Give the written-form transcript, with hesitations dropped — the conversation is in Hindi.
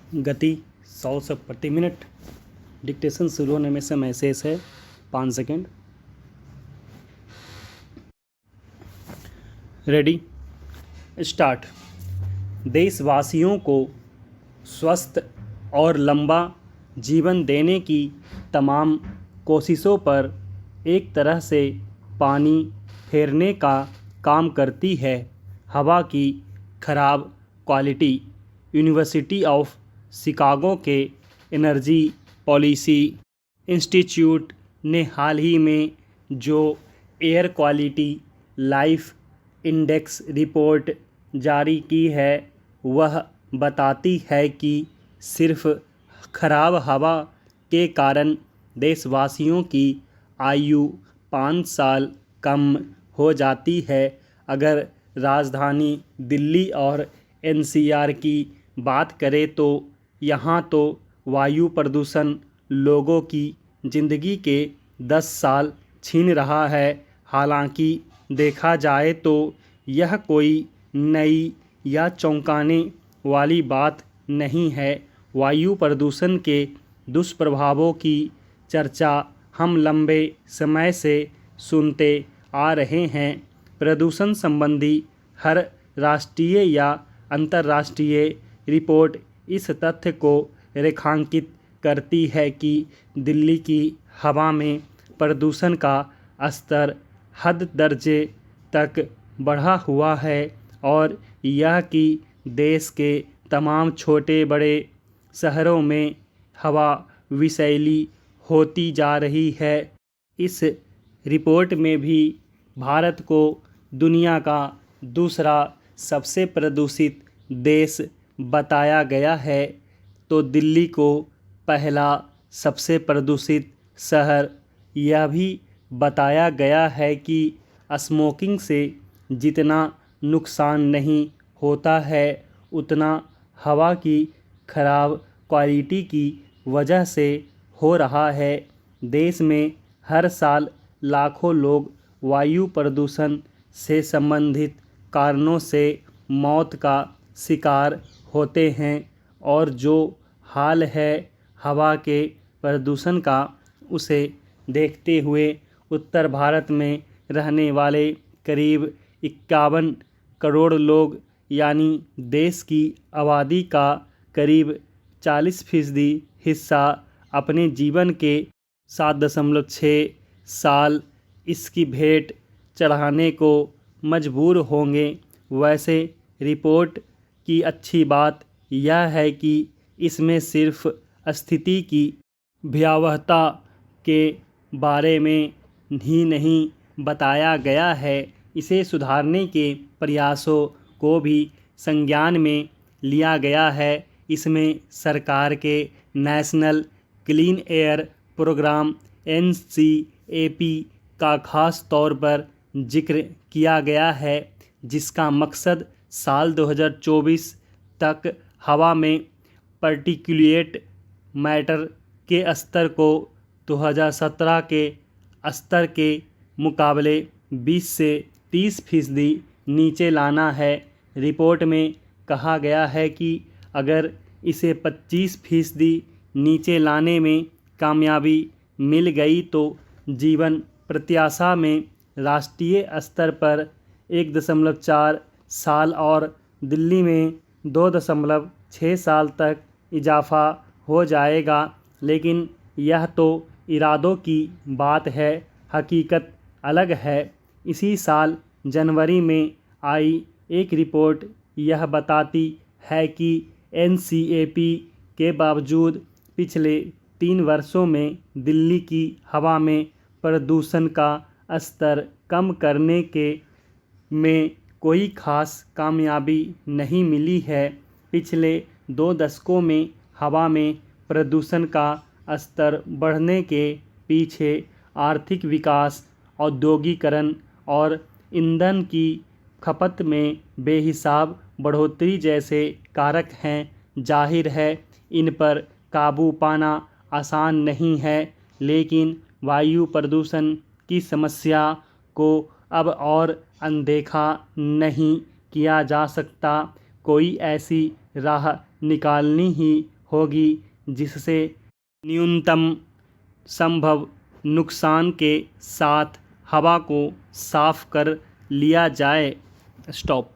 गति 100 शब्द प्रति मिनट। डिक्टेशन शुरू होने में समय शेष है 5 सेकेंड। Ready, start. देशवासियों को स्वस्थ और लंबा जीवन देने की तमाम कोशिशों पर एक तरह से पानी फेरने का काम करती है हवा की खराब क्वालिटी। यूनिवर्सिटी ऑफ शिकागो के एनर्जी पॉलिसी इंस्टीट्यूट ने हाल ही में जो air quality life index report जारी की है वह बताती है कि सिर्फ खराब हवा के कारण देशवासियों की आयु 5 साल कम हो जाती है। अगर राजधानी दिल्ली और एनसीआर की बात करें तो यहाँ तो वायु प्रदूषण लोगों की ज़िंदगी के 10 साल छीन रहा है। हालांकि देखा जाए तो यह कोई नई या चौंकाने वाली बात नहीं है। वायु प्रदूषण के दुष्प्रभावों की चर्चा हम लंबे समय से सुनते आ रहे हैं। प्रदूषण संबंधी हर राष्ट्रीय या अंतर्राष्ट्रीय रिपोर्ट इस तथ्य को रेखांकित करती है कि दिल्ली की हवा में प्रदूषण का स्तर हद दर्जे तक बढ़ा हुआ है और यह कि देश के तमाम छोटे बड़े शहरों में हवा विषैली होती जा रही है। इस रिपोर्ट में भी भारत को दुनिया का दूसरा सबसे प्रदूषित देश बताया गया है तो दिल्ली को पहला सबसे प्रदूषित शहर यह भी बताया गया है कि स्मोकिंग से जितना नुकसान नहीं होता है उतना हवा की खराब क्वालिटी की वजह से हो रहा है। देश में हर साल लाखों लोग वायु प्रदूषण से संबंधित कारणों से मौत का शिकार होते हैं और जो हाल है हवा के प्रदूषण का उसे देखते हुए उत्तर भारत में रहने वाले करीब 51 करोड़ लोग यानी देश की आबादी का करीब 40% हिस्सा अपने जीवन के 7.6 साल इसकी भेंट चढ़ाने को मजबूर होंगे। वैसे रिपोर्ट की अच्छी बात यह है कि इसमें सिर्फ स्थिति की भयावहता के बारे में ही नहीं बताया गया है, इसे सुधारने के प्रयासों को भी संज्ञान में लिया गया है। इसमें सरकार के national clean air programme NCAP का खास तौर पर जिक्र किया गया है जिसका मकसद साल 2024 तक हवा में पार्टिकुलेट मैटर के स्तर को 2017 के स्तर के मुकाबले 20 से 30% नीचे लाना है। रिपोर्ट में कहा गया है कि अगर इसे 25% नीचे लाने में कामयाबी मिल गई तो जीवन प्रत्याशा में राष्ट्रीय स्तर पर 1.4 साल और दिल्ली में 2.6 साल तक इजाफा हो जाएगा। लेकिन यह तो इरादों की बात है, हकीकत अलग है। इसी साल जनवरी में आई एक रिपोर्ट यह बताती है कि NCAP के बावजूद पिछले 3 वर्षों में दिल्ली की हवा में प्रदूषण का स्तर कम करने के में कोई खास कामयाबी नहीं मिली है। पिछले 2 दशकों में हवा में प्रदूषण का स्तर बढ़ने के पीछे आर्थिक विकास, औद्योगीकरण और ईंधन की खपत में बेहिसाब बढ़ोतरी जैसे कारक हैं। जाहिर है इन पर काबू पाना आसान नहीं है, लेकिन वायु प्रदूषण की समस्या को अब और अनदेखा नहीं किया जा सकता। कोई ऐसी राह निकालनी ही होगी जिससे न्यूनतम संभव नुकसान के साथ हवा को साफ कर लिया जाए। स्टॉप।